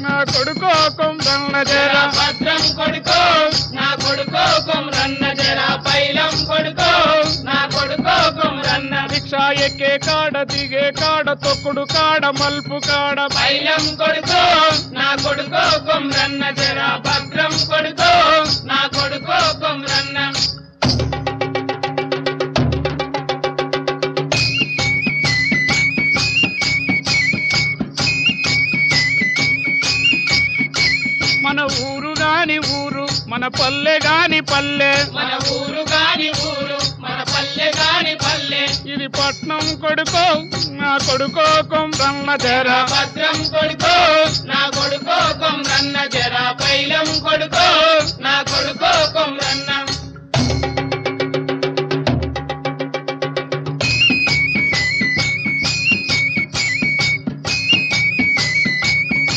నా కొడుకో కొమ్రన్న జర భద్రం కొడుకో నా కొడుకో కొమ్రన్న జర పైలం కొడుకో నా కొడుకో కొమ్రన్న రిక్షా ఎక్కే కాడ దిగే కాడ తొక్కుడు కాడ మల్పు కాడ పైలం కొడుకో నా కొడుకో కొమ్రన్న జర భద్రం కొడుకో నా కొడుకో కొమ్రన్న మన ఊరు గాని ఊరు మన పల్లె గాని పల్లె మన ఊరు గాని ఊరు మన పల్లె గాని పల్లె ఇది పట్నం కొడుకో నా కొడుకో కొమ్రన్న జర భద్రం కొడుకో